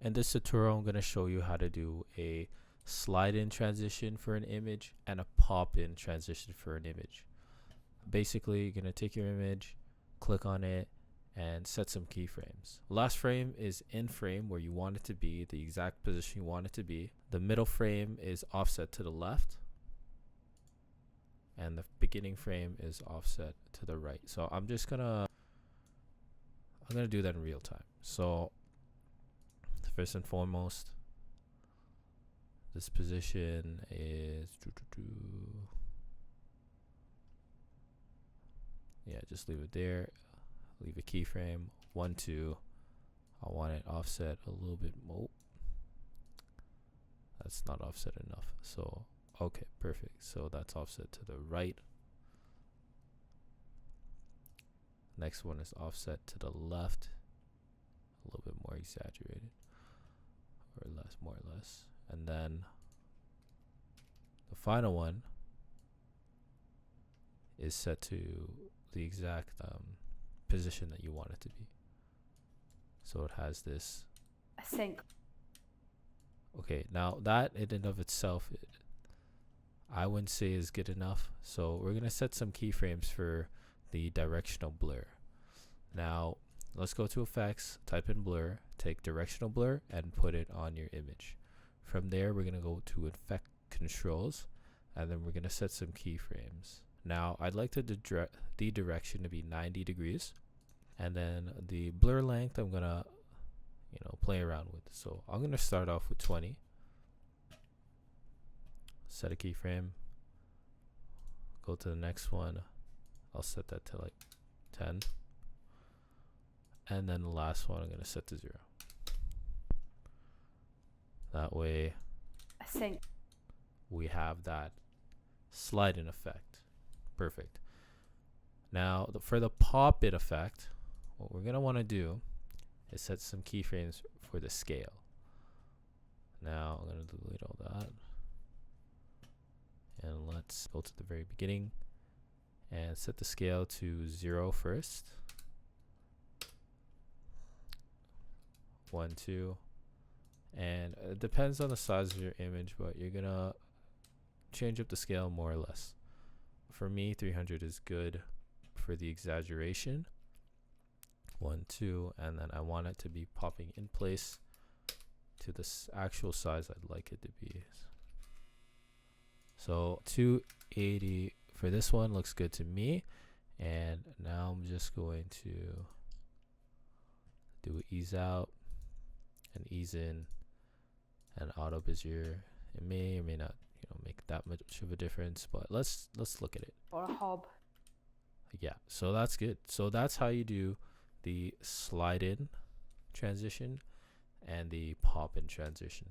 In this tutorial, I'm going to show you how to do a slide in transition for an image and a pop in transition for an image. Basically, you're going to take your image, click on it, and set some keyframes. Last frame is in frame where you want it to be, the exact position you want it to be. The middle frame is offset to the left, and the beginning frame is offset to the right. So I'm gonna do that in real time. So first and foremost, this position is yeah, just leave it there. Leave a keyframe 1 2. I want it offset a little bit more. That's not offset enough. So okay, perfect. So that's offset to the right. Next one is offset to the left, a little bit more exaggerated, or less, more or less. And then the final one is set to the exact position that you want it to be. So it has this sync. Okay, now that in and of itself, I wouldn't say is good enough. So we're gonna set some keyframes for the directional blur. Now let's go to effects, type in blur, take directional blur and put it on your image. From there we're gonna go to effect controls, and then we're gonna set some keyframes. Now I'd like the direction to be 90 degrees, and then the blur length I'm gonna play around with. So I'm gonna start off with 20. Set a keyframe. Go to the next one. I'll set that to like 10. And then the last one I'm gonna set to 0. That way Sync. we have that slide in effect. Perfect. Now for the pop in effect, what we're gonna want to do is set some keyframes for the scale. Now I'm gonna delete all that, and let's go to the very beginning and set the scale to 0 first. 1 2, and it depends on the size of your image, but you're gonna change up the scale more or less. For me, 300 is good for the exaggeration. 1 2, and then I want it to be popping in place to this actual size I'd like it to be. So 280 for this one looks good to me. And now I'm just going to do ease out and ease in and auto bezier. It may or may not make that much of a difference, but let's look at it. Or a hob. Yeah, so that's good. So that's how you do the slide in transition and the pop in transition.